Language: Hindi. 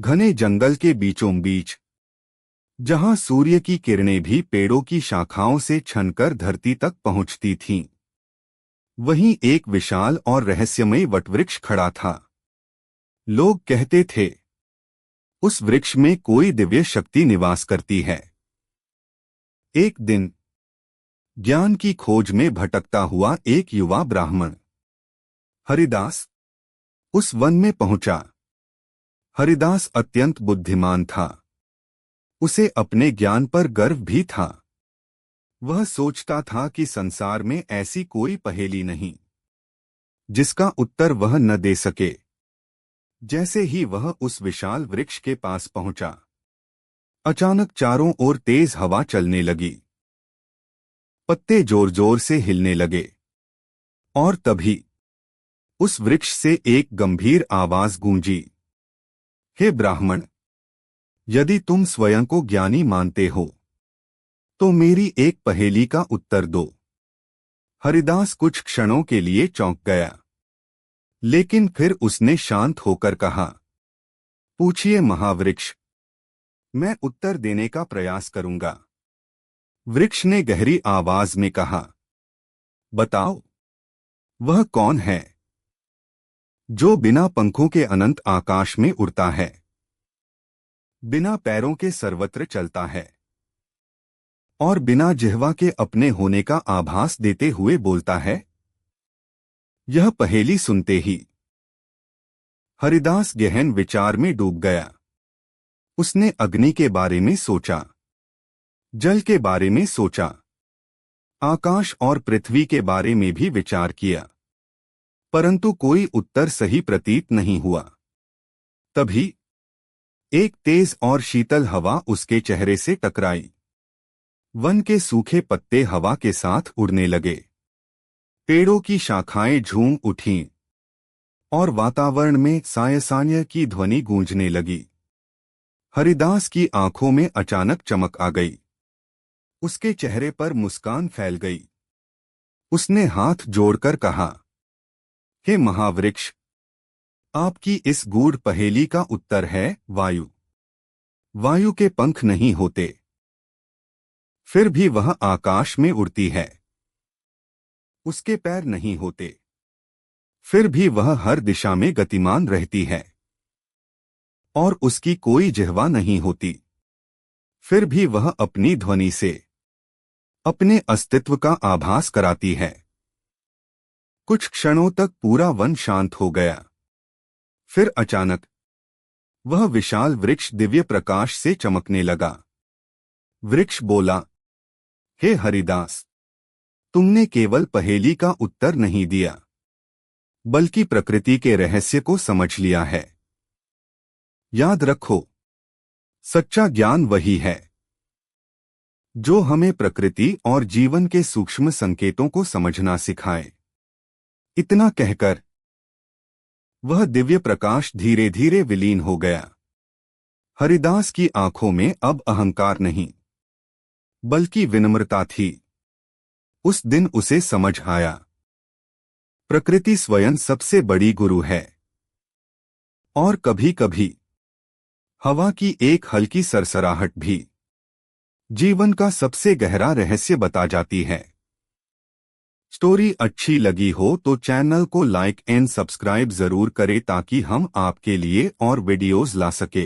घने जंगल के बीचों बीच, जहां सूर्य की किरणें भी पेड़ों की शाखाओं से छनकर धरती तक पहुंचती थीं, वहीं एक विशाल और रहस्यमय वटवृक्ष खड़ा था। लोग कहते थे, उस वृक्ष में कोई दिव्य शक्ति निवास करती है। एक दिन ज्ञान की खोज में भटकता हुआ एक युवा ब्राह्मण हरिदास उस वन में पहुंचा। हरिदास अत्यंत बुद्धिमान था। उसे अपने ज्ञान पर गर्व भी था। वह सोचता था कि संसार में ऐसी कोई पहेली नहीं जिसका उत्तर वह न दे सके। जैसे ही वह उस विशाल वृक्ष के पास पहुंचा, अचानक चारों ओर तेज हवा चलने लगी। पत्ते जोर जोर से हिलने लगे और तभी उस वृक्ष से एक गंभीर आवाज गूंजी, हे ब्राह्मण, यदि तुम स्वयं को ज्ञानी मानते हो तो मेरी एक पहेली का उत्तर दो। हरिदास कुछ क्षणों के लिए चौंक गया, लेकिन फिर उसने शांत होकर कहा, पूछिए महावृक्ष, मैं उत्तर देने का प्रयास करूंगा। वृक्ष ने गहरी आवाज में कहा, बताओ, वह कौन है जो बिना पंखों के अनंत आकाश में उड़ता है, बिना पैरों के सर्वत्र चलता है और बिना जिह्वा के अपने होने का आभास देते हुए बोलता है? यह पहेली सुनते ही हरिदास गहन विचार में डूब गया। उसने अग्नि के बारे में सोचा, जल के बारे में सोचा, आकाश और पृथ्वी के बारे में भी विचार किया, परंतु कोई उत्तर सही प्रतीत नहीं हुआ। तभी एक तेज और शीतल हवा उसके चेहरे से टकराई। वन के सूखे पत्ते हवा के साथ उड़ने लगे। पेड़ों की शाखाएं झूम उठीं और वातावरण में साय की ध्वनि गूंजने लगी। हरिदास की आंखों में अचानक चमक आ गई। उसके चेहरे पर मुस्कान फैल गई। उसने हाथ जोड़कर कहा, हे महावृक्ष, आपकी इस गूढ़ पहेली का उत्तर है वायु। वायु के पंख नहीं होते, फिर भी वह आकाश में उड़ती है। उसके पैर नहीं होते, फिर भी वह हर दिशा में गतिमान रहती है। और उसकी कोई जिह्वा नहीं होती, फिर भी वह अपनी ध्वनि से अपने अस्तित्व का आभास कराती है। कुछ क्षणों तक पूरा वन शांत हो गया। फिर अचानक वह विशाल वृक्ष दिव्य प्रकाश से चमकने लगा। वृक्ष बोला, हे हरिदास, तुमने केवल पहेली का उत्तर नहीं दिया, बल्कि प्रकृति के रहस्य को समझ लिया है। याद रखो, सच्चा ज्ञान वही है जो हमें प्रकृति और जीवन के सूक्ष्म संकेतों को समझना सिखाए। इतना कहकर वह दिव्य प्रकाश धीरे धीरे विलीन हो गया। हरिदास की आंखों में अब अहंकार नहीं, बल्कि विनम्रता थी। उस दिन उसे समझ आया, प्रकृति स्वयं सबसे बड़ी गुरु है। और कभी कभी हवा की एक हल्की सरसराहट भी जीवन का सबसे गहरा रहस्य बता जाती है। स्टोरी अच्छी लगी हो तो चैनल को लाइक एंड सब्सक्राइब जरूर करें ताकि हम आपके लिए और वीडियोस ला सके।